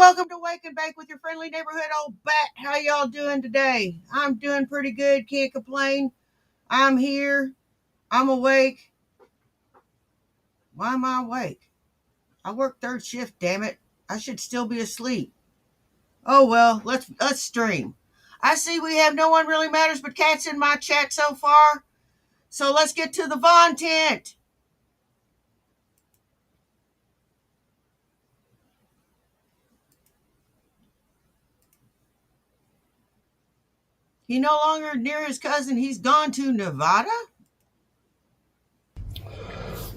welcome to Wake and Bake with your friendly neighborhood old bat. How y'all doing today? I'm doing pretty good. Can't complain. I'm here. I'm awake. Why am I awake? I work third shift, damn it. I should still be asleep. Oh well, let's stream. I see we have no one really matters but cats in my chat so far. So let's get to the content. He no longer near his cousin. He's gone to Nevada.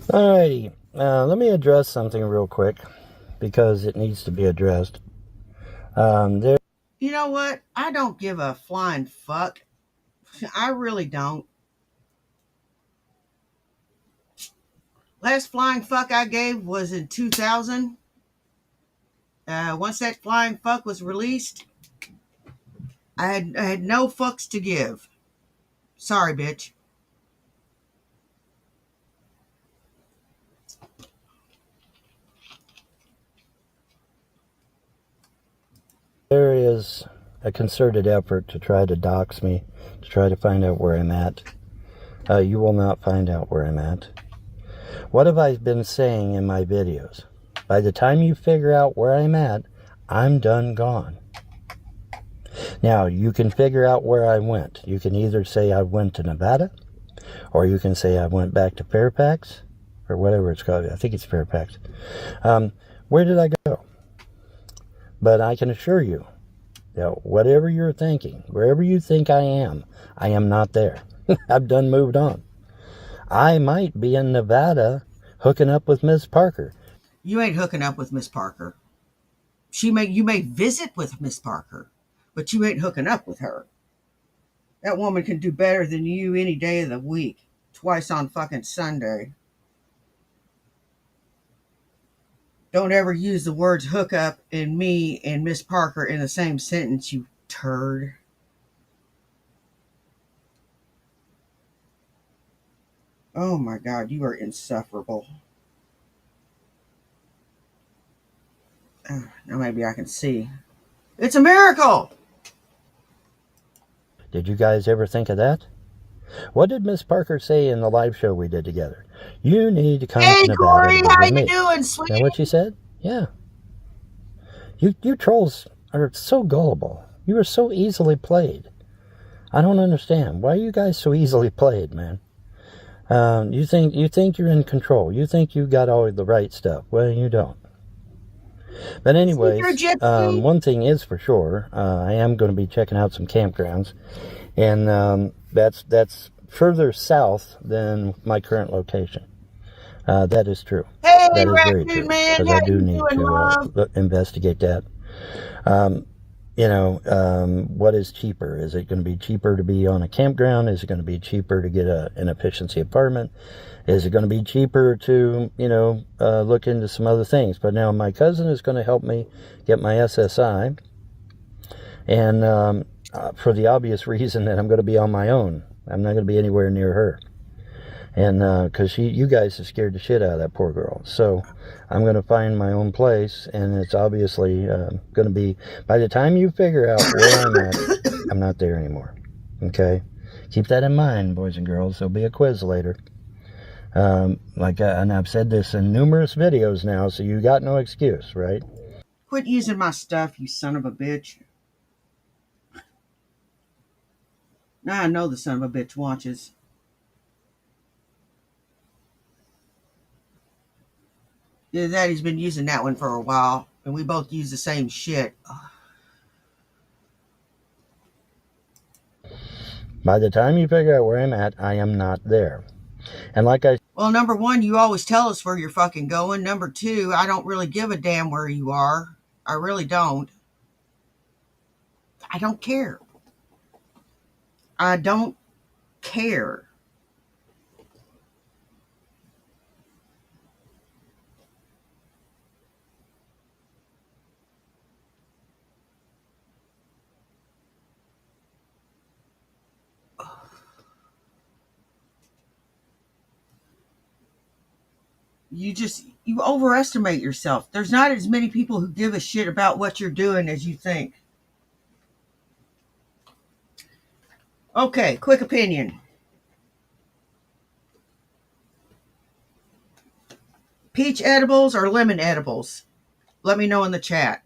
Alrighty, let me address something real quick because it needs to be addressed. You know what? I don't give a flying fuck. I really don't. Last flying fuck I gave was in 2000. Once that flying fuck was released, I had no fucks to give. Sorry, bitch. There is a concerted effort to try to dox me, to try to find out where I'm at. You will not find out where I'm at. What have I been saying in my videos? By the time you figure out where I'm at, I'm done gone. Now, you can figure out where I went. You can either say I went to Nevada, or you can say I went back to Fairfax, or whatever it's called. I think it's Fairfax. Where did I go? But I can assure you that whatever you're thinking, wherever you think I am not there. I've done moved on. I might be in Nevada hooking up with Miss Parker. You ain't hooking up with Miss Parker. You may visit with Miss Parker, but you ain't hooking up with her. That woman can do better than you any day of the week. Twice on fucking Sunday. Don't ever use the words hookup and me and Miss Parker in the same sentence, you turd. Oh my God, you are insufferable. Now maybe I can see. It's a miracle! Did you guys ever think of that? What did Miss Parker say in the live show we did together? You need to come Hey to Nevada Corey, to be how with you me. doing, sweetie? Is that what she said? Yeah. You trolls are so gullible. You are so easily played. I don't understand. Why are you guys so easily played, man? You think you're in control. You think you got all the right stuff. Well, you don't. But anyways, one thing is for sure, I am going to be checking out some campgrounds, and that's further south than my current location. That is true. Hey, that is very Raccoon true, Man, because how I do you need doing, to investigate that. What is cheaper? Is it going to be cheaper to be on a campground? Is it going to be cheaper to get an efficiency apartment? Is it going to be cheaper to, look into some other things? But now my cousin is going to help me get my SSI, and for the obvious reason that I'm going to be on my own. I'm not going to be anywhere near her. And because you guys have scared the shit out of that poor girl. So I'm going to find my own place, and it's obviously going to be, by the time you figure out where I'm at, I'm not there anymore. Okay? Keep that in mind, boys and girls. There'll be a quiz later. And I've said this in numerous videos now, so you got no excuse, right? Quit using my stuff, you son of a bitch. Now I know the son of a bitch watches. Yeah, Daddy's been using that one for a while, and we both use the same shit. By the time you figure out where I'm at, I am not there. And well, number one, you always tell us where you're fucking going. Number two, I don't really give a damn where you are. I really don't. I don't care. I don't care. You just, you overestimate yourself. There's not as many people who give a shit about what you're doing as you think. Okay, quick opinion. Peach edibles or lemon edibles? Let me know in the chat.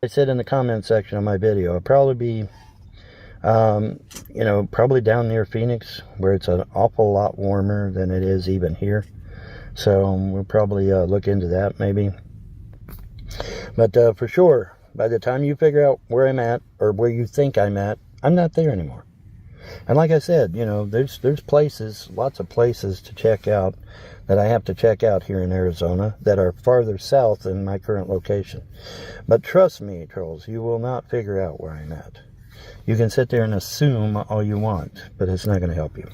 I said in the comment section of my video, I'll probably be, probably down near Phoenix, where it's an awful lot warmer than it is even here. So we'll probably look into that maybe. But for sure, by the time you figure out where I'm at, or where you think I'm at, I'm not there anymore. And like I said, there's places, lots of places to check out that I have to check out here in Arizona that are farther south than my current location. But trust me, trolls, you will not figure out where I'm at. You can sit there and assume all you want, but it's not going to help you.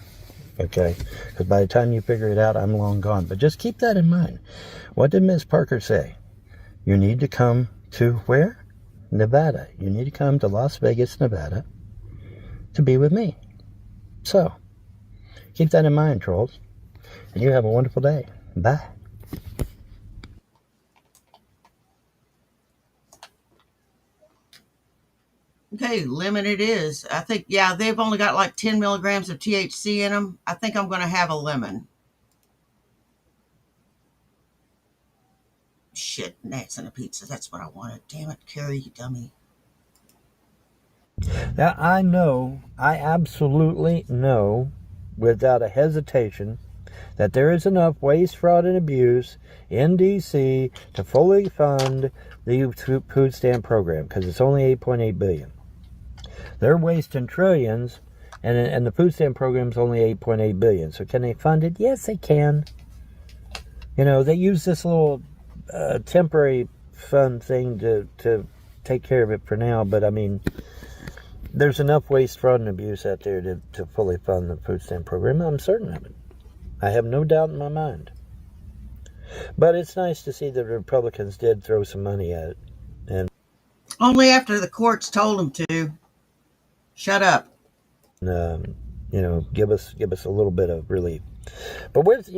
Okay? Because by the time you figure it out, I'm long gone. But just keep that in mind. What did Miss Parker say? You need to come to where? Nevada. You need to come to Las Vegas, Nevada to be with me. So, keep that in mind, trolls. And you have a wonderful day. Bye. Okay, lemon it is. I think, yeah, they've only got like 10 milligrams of THC in them. I think I'm going to have a lemon. Shit, gnats in a pizza. That's what I wanted. Damn it, Carrie, you dummy. Now, I absolutely know, without a hesitation, that there is enough waste, fraud, and abuse in D.C. to fully fund the food stamp program, because it's only $8.8 billion. They're wasting trillions, and the food stamp program is only $8.8 billion. So can they fund it? Yes, they can. They use this little temporary fund thing to take care of it for now, but I mean, there's enough waste, fraud, and abuse out there to fully fund the food stamp program. I'm certain of it. I have no doubt in my mind. But it's nice to see that the Republicans did throw some money at it. And only after the courts told them to. Shut up. Give us a little bit of relief. But with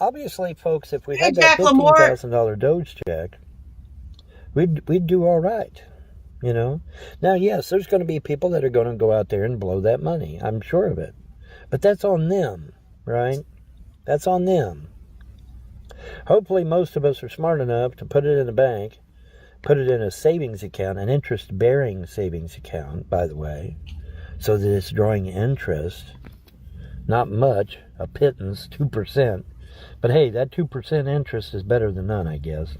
obviously, folks, if we had Jack that $15,000 Doge check, we'd do all right. Now, yes, there's going to be people that are going to go out there and blow that money. I'm sure of it. But that's on them, right? That's on them. Hopefully, most of us are smart enough to put it in a bank, put it in a savings account, an interest-bearing savings account, by the way, so that it's drawing interest. Not much, a pittance, 2%. But hey, that 2% interest is better than none, I guess.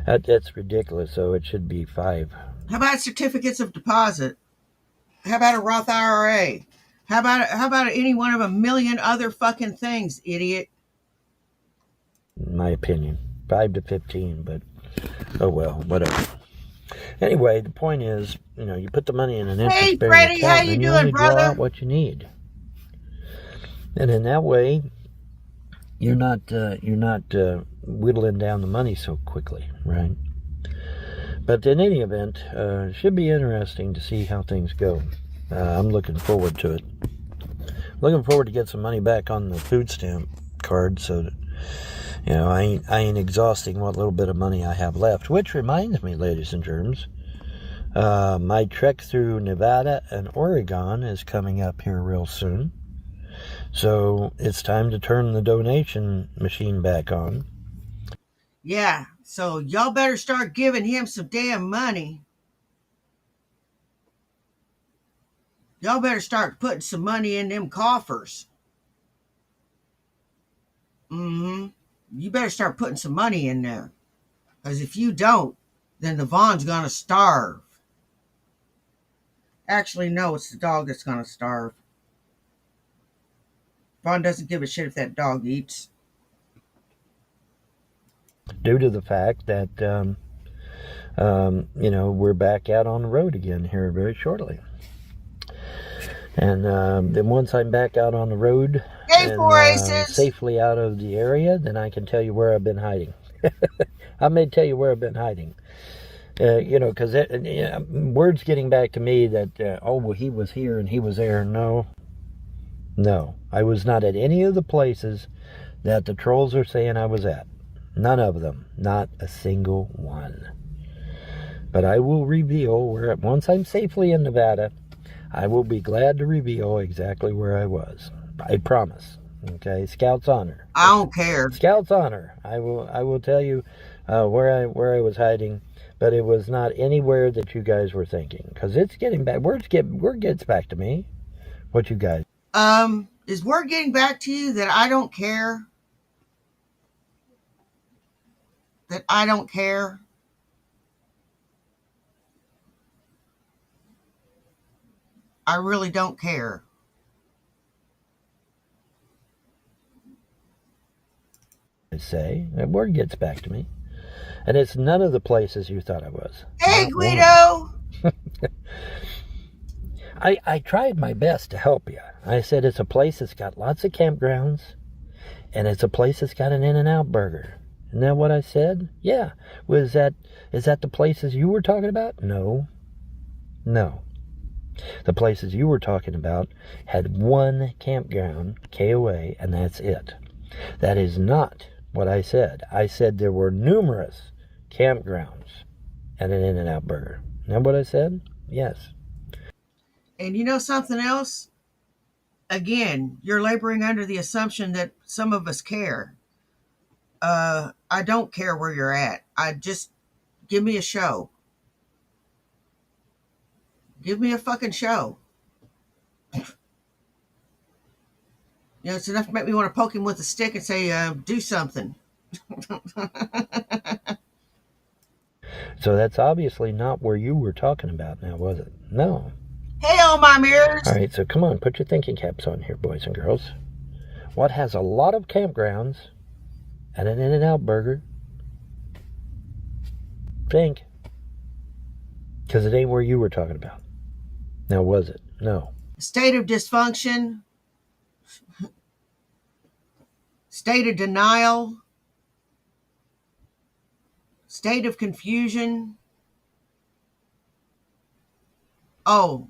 That's ridiculous, so it should be 5. How about certificates of deposit? How about a Roth IRA? How about any one of a million other fucking things, idiot? In my opinion, 5 to 15, but oh well, whatever. Anyway, the point is, you put the money in an interest-bearing account, and you only draw out what you need. And in that way, you're not whittling down the money so quickly, right? But in any event, it should be interesting to see how things go. I'm looking forward to it. Looking forward to get some money back on the food stamp card, so that I ain't exhausting what little bit of money I have left. Which reminds me, ladies and germs, my trek through Nevada and Oregon is coming up here real soon. So it's time to turn the donation machine back on. Yeah, so y'all better start giving him some damn money. Y'all better start putting some money in them coffers. You better start putting some money in there. Because if you don't, then the Vaughn's going to starve. Actually, no, it's the dog that's going to starve. Vaughn doesn't give a shit if that dog eats. Due to the fact that, we're back out on the road again here very shortly. And then once I'm back out on the road and safely out of the area, then I can tell you where I've been hiding. I may tell you where I've been hiding. Because word's getting back to me that, oh, well, he was here and he was there. No, no. I was not at any of the places that the trolls are saying I was at. None of them. Not a single one. But I will reveal where, once I'm safely in Nevada, I will be glad to reveal exactly where I was. I promise. Okay, Scout's honor. I don't care. Scout's honor. I will tell you where I was hiding, but it was not anywhere that you guys were thinking. Because it's getting back. Word gets back to me. What you guys? Is word getting back to you that I don't care? That I don't care? I really don't care. Say that word gets back to me, and it's none of the places you thought I was. Hey, Guido. I tried my best to help you. I said it's a place that's got lots of campgrounds, and it's a place that's got an In-N-Out burger. Isn't that what I said? Yeah. Is that the places you were talking about? No. The places you were talking about had one campground, KOA, and that's it. That is not what I said. I said there were numerous campgrounds and an In-N-Out burger. Isn't that what I said? Yes. And you know something else? Again, you're laboring under the assumption that some of us care. I don't care where you're at. I just give me a show. Give me a fucking show. It's enough to make me want to poke him with a stick and say, do something. So that's obviously not where you were talking about now, was it? No. Hey, all my mirrors. All right, so come on, put your thinking caps on here, boys and girls. What has a lot of campgrounds and an In-N-Out burger? Think. Because it ain't where you were talking about. Now, was it? No. State of dysfunction. State of denial. State of confusion. Oh,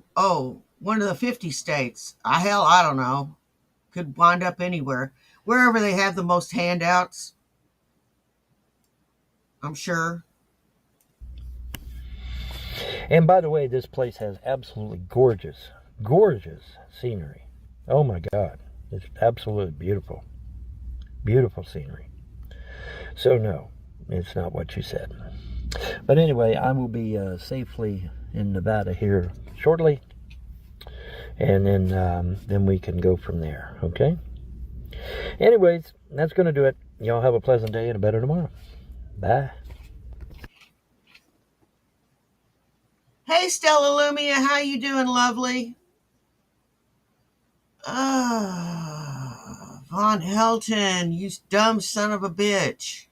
one of the 50 states. Hell, I don't know. Could wind up anywhere. Wherever they have the most handouts. I'm sure. And by the way, this place has absolutely gorgeous scenery. Oh my God. It's absolutely beautiful. Beautiful scenery. So no, it's not what you said. But anyway, I will be safely in Nevada here shortly. And then we can go from there, okay? Anyways, that's going to do it. Y'all have a pleasant day and a better tomorrow. Bye. Hey, Stella Lumia, how you doing, lovely? Von Helton, you dumb son of a bitch.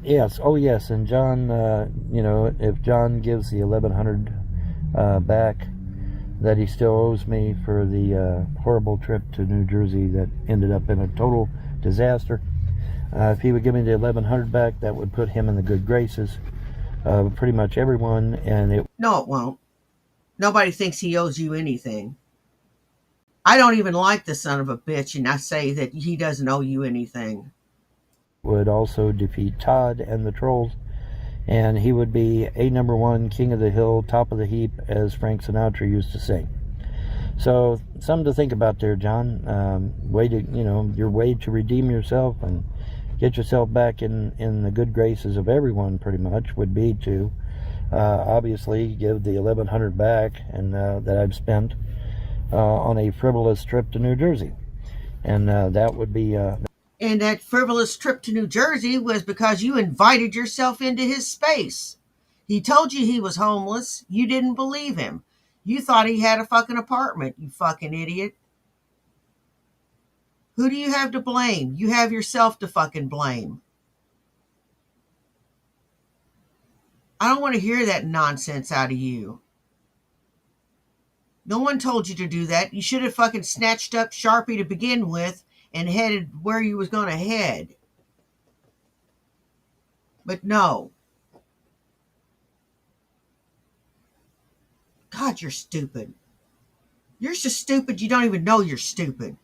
Yes. Oh, yes. And John, if John gives the 1,100 back that he still owes me for the horrible trip to New Jersey that ended up in a total disaster, if he would give me the 1,100 back, that would put him in the good graces of pretty much everyone. And No, it won't. Nobody thinks he owes you anything. I don't even like the son of a bitch, and I say that he doesn't owe you anything. Would also defeat Todd and the Trolls, and he would be a number one, king of the hill, top of the heap, as Frank Sinatra used to sing. So something to think about there, John. Your way to redeem yourself and get yourself back in the good graces of everyone, pretty much, would be to obviously give the 1,100 back and that I've spent on a frivolous trip to New Jersey, and that would be. And that frivolous trip to New Jersey was because you invited yourself into his space. He told you he was homeless. You didn't believe him. You thought he had a fucking apartment, you fucking idiot. Who do you have to blame? You have yourself to fucking blame. I don't want to hear that nonsense out of you. No one told you to do that. You should have fucking snatched up Sharpie to begin with and headed where you was going to head. But no. God, you're stupid. You're so stupid you don't even know you're stupid.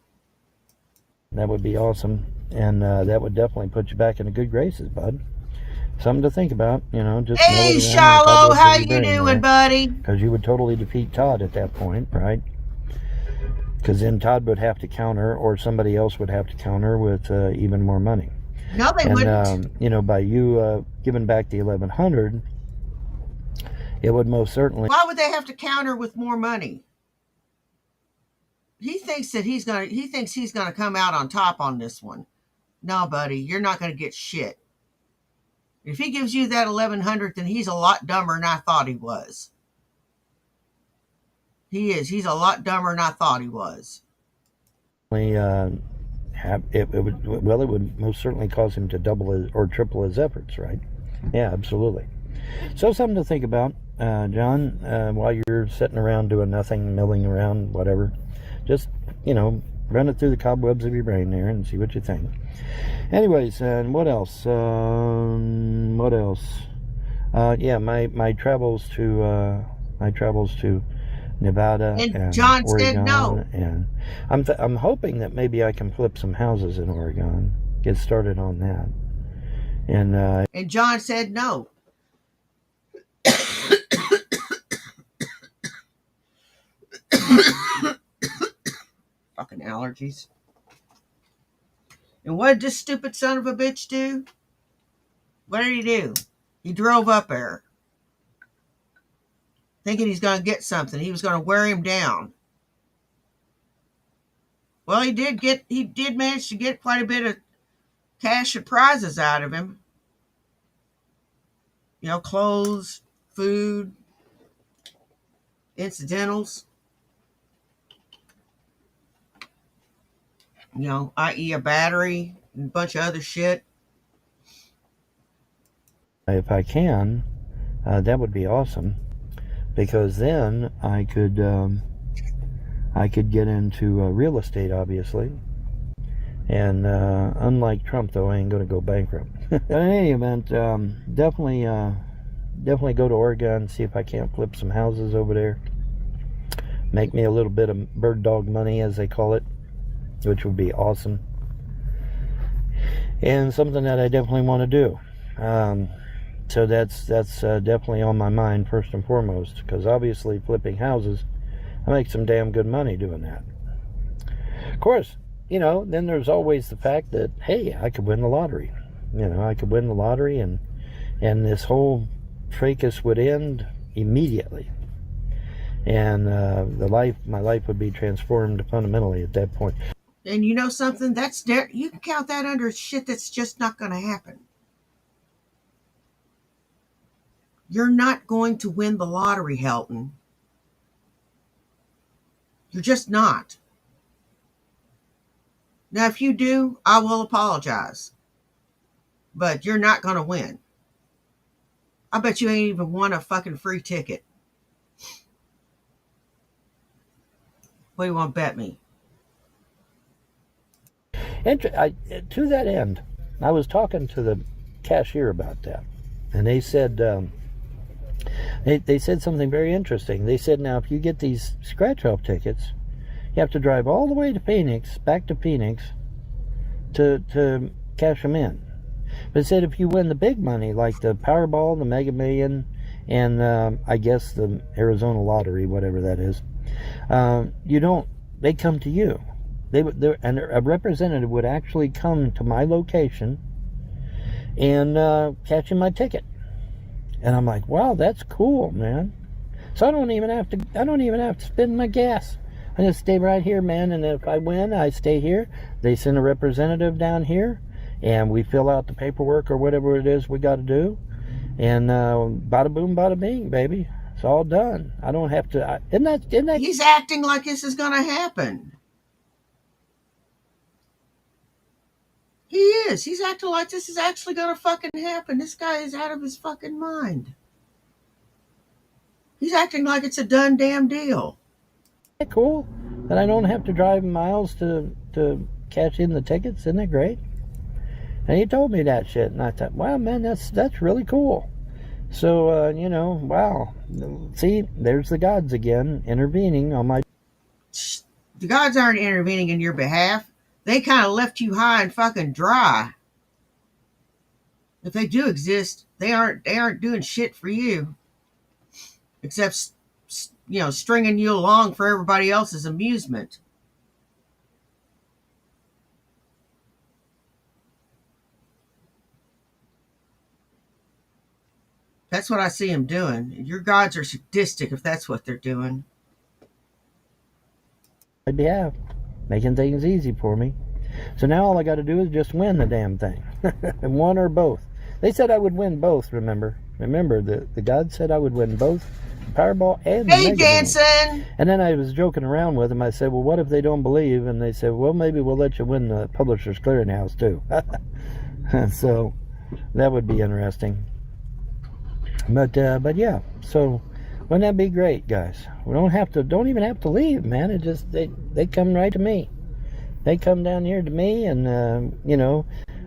That would be awesome. And that would definitely put you back into good graces, bud. Something to think about, you know, just mill Hey, it around in the Shallow, cobwebs how of your you brain doing, there. buddy? Because you would totally defeat Todd at that point, right? Because then Todd would have to counter, or somebody else would have to counter with even more money. No, they wouldn't. You know, by you giving back the 1,100, it would most certainly. Why would they have to counter with more money? He thinks he's gonna come out on top on this one. No, buddy, you're not gonna get shit. If he gives you that 1,100, then he's a lot dumber than I thought he was. He is. He's a lot dumber than I thought he was. It would most certainly cause him to double his or triple his efforts, right? Yeah, absolutely. So something to think about, John, while you're sitting around doing nothing, milling around, whatever. Just, you know, run it through the cobwebs of your brain there and see what you think. Anyways, and what else? Yeah, my travels to Nevada and John Oregon, said no. and I'm hoping that maybe I can flip some houses in Oregon, get started on that. And John said no. Fucking allergies. And what did this stupid son of a bitch do? What did he do? He drove up there thinking he's going to get something. He was going to wear him down. Well, he did manage to get quite a bit of cash and prizes out of him. You know, clothes, food, incidentals. You know, i.e. a battery and a bunch of other shit. If I can, that would be awesome, because then I could get into real estate, obviously. And unlike Trump, though, I ain't going to go bankrupt. But in any event, definitely go to Oregon, see if I can't flip some houses over there. Make me a little bit of bird dog money, as they call it, which would be awesome. And something that I definitely want to do. So that's definitely on my mind first and foremost, because obviously flipping houses, I make some damn good money doing that. Of course, you know, then there's always the fact that, hey, I could win the lottery. You know, I could win the lottery, and this whole fracas would end immediately. And my life would be transformed fundamentally at that point. And you know something? That's there. You can count that under shit that's just not going to happen. You're not going to win the lottery, Helton. You're just not. Now, if you do, I will apologize. But you're not going to win. I bet you ain't even won a fucking free ticket. What do you want to bet me? And to that end, I was talking to the cashier about that, and they said they said something very interesting. They said, now, if you get these scratch-off tickets, you have to drive all the way to Phoenix, back to Phoenix, to cash them in. But it said if you win the big money, like the Powerball, the Mega Million, and I guess the Arizona Lottery, whatever that is, you don't. They come to you. And a representative would actually come to my location and cash in my ticket. And I'm like, wow, that's cool, man. So I don't even have to spend my gas. I just stay right here, man. And if I win, I stay here. They send a representative down here, and we fill out the paperwork or whatever it is we got to do. And bada boom, bada bing, baby. It's all done. I don't have to. Isn't that? He's acting like this is going to happen. He is. He's acting like this is actually going to fucking happen. This guy is out of his fucking mind. He's acting like it's a done damn deal. Isn't that cool that I don't have to drive miles to cash in the tickets? Isn't that great? And he told me that shit, and I thought, wow, man, that's really cool. So, wow. See, there's the gods again, intervening on my... The gods aren't intervening in your behalf. They kind of left you high and fucking dry. If they do exist, they aren't doing shit for you. Except, stringing you along for everybody else's amusement. That's what I see them doing. Your gods are sadistic if that's what they're doing. behalf, making things easy for me. So now all I got to do is just win the damn thing. One or both. They said I would win both, remember? Remember, the God said I would win both Powerball and Hey, Mega Danson! Millions. And then I was joking around with them. I said, well, what if they don't believe? And they said, well, maybe we'll let you win the Publishers Clearinghouse, too. So that would be interesting. But yeah, so wouldn't that be great, guys? We don't even have to leave, man. It just, they come right to me. They come down here to me, and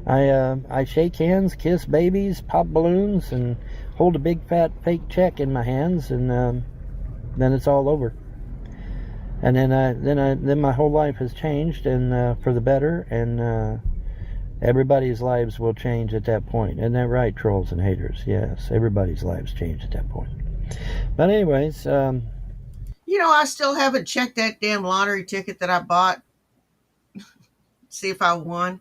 I shake hands, kiss babies, pop balloons, and hold a big fat fake check in my hands, and then it's all over. And then my whole life has changed, and for the better, and everybody's lives will change at that point. Isn't that right, trolls and haters? Yes, everybody's lives change at that point. But anyways, I still haven't checked that damn lottery ticket that I bought. See if I won.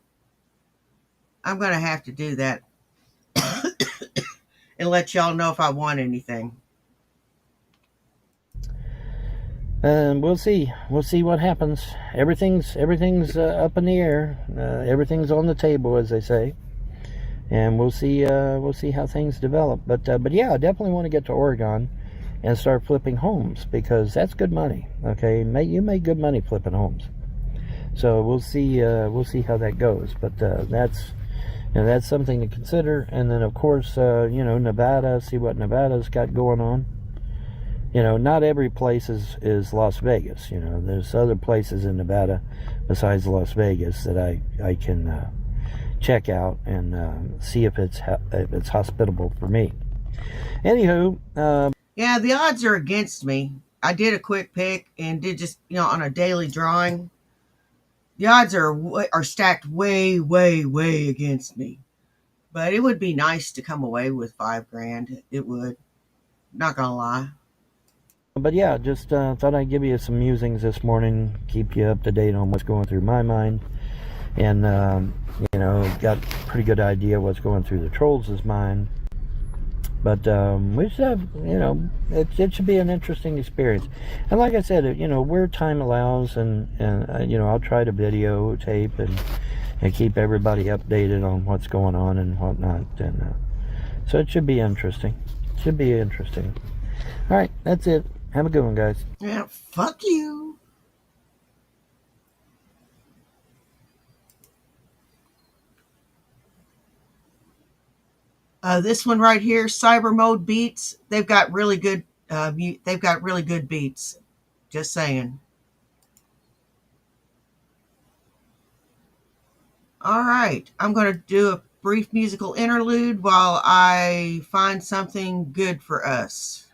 I'm going to have to do that and let y'all know if I won anything. we'll see. We'll see what happens. Everything's up in the air. Everything's on the table, as they say. And we'll see how things develop. But yeah, I definitely want to get to Oregon and start flipping homes, because that's good money. Okay, you make good money flipping homes. So we'll see how that goes. But that's something to consider. And then of course, Nevada. See what Nevada's got going on. Not every place is Las Vegas. There's other places in Nevada besides Las Vegas that I can check out and see if it's hospitable for me. Anywho, yeah, the odds are against me. I did a quick pick and did just on a daily drawing. The odds are stacked way, way, way against me. But it would be nice to come away with $5,000. It would. Not gonna lie. But yeah, just thought I'd give you some musings this morning, keep you up to date on what's going through my mind, and got a pretty good idea what's going through the trolls' mind. But we should have, it should be an interesting experience. And like I said, where time allows, and I'll try to videotape and keep everybody updated on what's going on and whatnot. And so it should be interesting. All right, that's it. Have a good one, guys. Yeah, fuck you. This one right here, Cyber Mode Beats. They've got really good. They've got really good beats. Just saying. All right, I'm going to do a brief musical interlude while I find something good for us.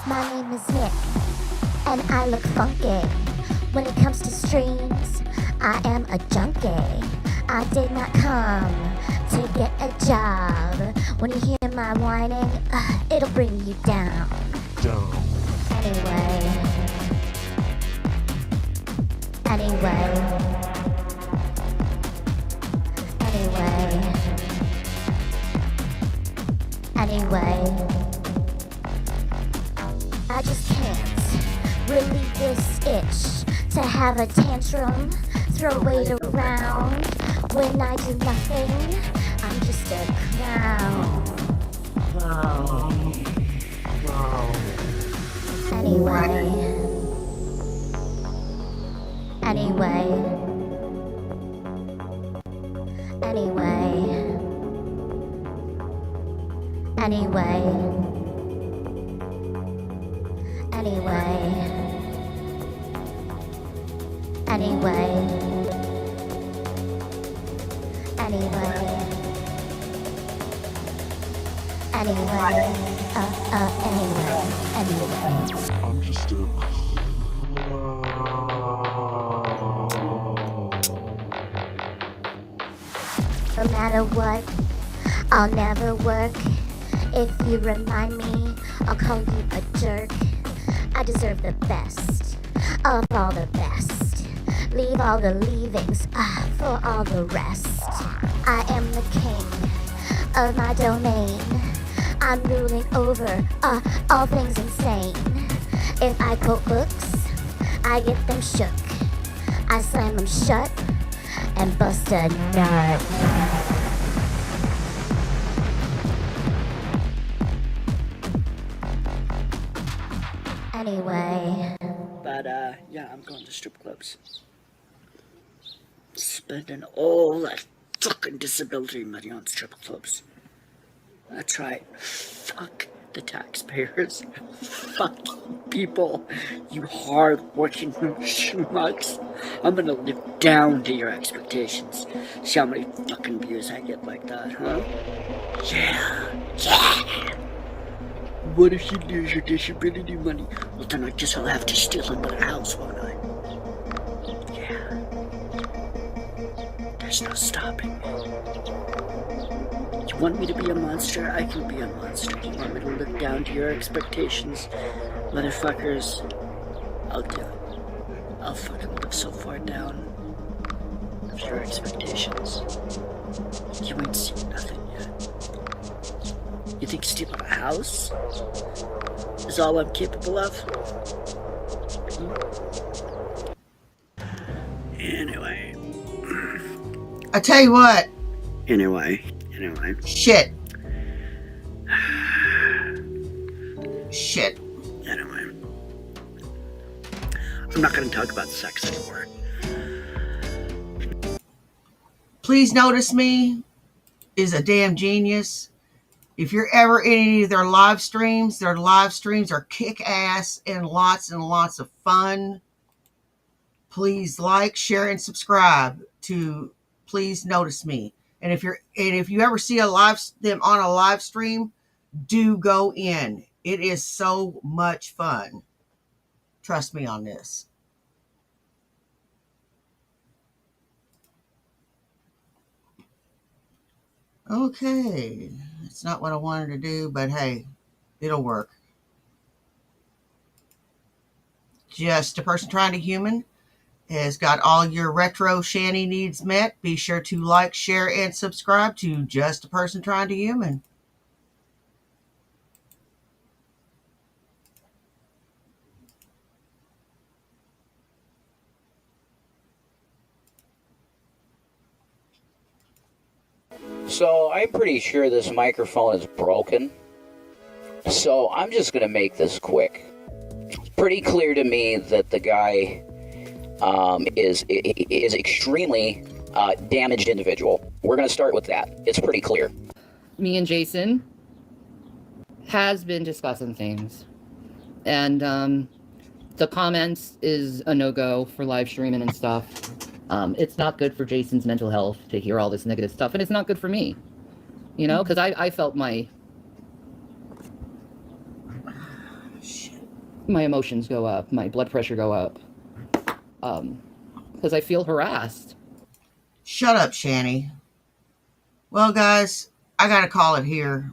My name is Nick, and I look funky. When it comes to streams, I am a junkie. I did not come to get a job. When you hear my whining, it'll bring you down. Anyway. I just can't relieve this itch, to have a tantrum, throw weight around. When I do nothing, I'm just a clown. Anyway. I'm just a No matter what, I'll never work. If you remind me, I'll call you a jerk. I deserve the best of all the best. Leave all the leavings for all the rest. I am the king of my domain. I'm ruling over all things insane. If I quote books, I get them shook. I slam them shut and bust a nut. Anyway. But, yeah, I'm going to strip clubs. Spending all that fucking disability money on strip clubs. That's right. Fuck the taxpayers. Fuck people. You hard-working schmucks. I'm gonna live down to your expectations. See how many fucking views I get like that, huh? Yeah. What if you lose your disability money? Well, then I guess I'll have to steal another house, won't I? Yeah. There's no stopping me. You want me to be a monster? I can be a monster. You want me to look down to your expectations? Motherfuckers, I'll do it. I'll fucking live so far down of your expectations. You ain't seen nothing yet. You think stealing a house is all I'm capable of? Anyway. I tell you what. Anyway. Shit. Anyway. I'm not gonna talk about sex anymore. Please Notice Me is a damn genius. If you're ever in any of their live streams are kick-ass and lots of fun. Please like, share, and subscribe to Please Notice Me. And if you ever see them on a live stream, do go in. It is so much fun. Trust me on this. Okay, that's not what I wanted to do, but hey, it'll work. Just a Person Trying to Human has got all your retro shanty needs met. Be sure to like, share, and subscribe to Just a Person Trying to Human. So I'm pretty sure this microphone is broken. So I'm just going to make this quick. It's pretty clear to me that the guy is extremely damaged individual. We're going to start with that. It's pretty clear. Me and Jason has been discussing things. And the comments is a no-go for live streaming and stuff. It's not good for Jason's mental health to hear all this negative stuff, and it's not good for me, you know, because I felt my emotions go up, my blood pressure go up, because I feel harassed. Shut up, Shanny. Well, guys, I gotta call it here.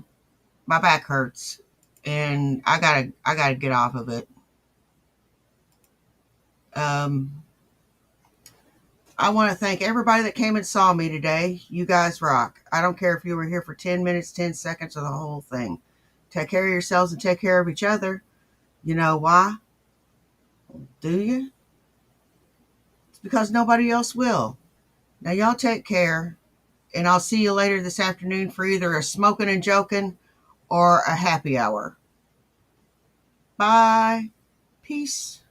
My back hurts, and I gotta get off of it. I want to thank everybody that came and saw me today. You guys rock. I don't care if you were here for 10 minutes, 10 seconds, or the whole thing. Take care of yourselves and take care of each other. You know why? Do you? It's because nobody else will. Now, y'all take care, and I'll see you later this afternoon for either a smoking and joking or a happy hour. Bye. Peace.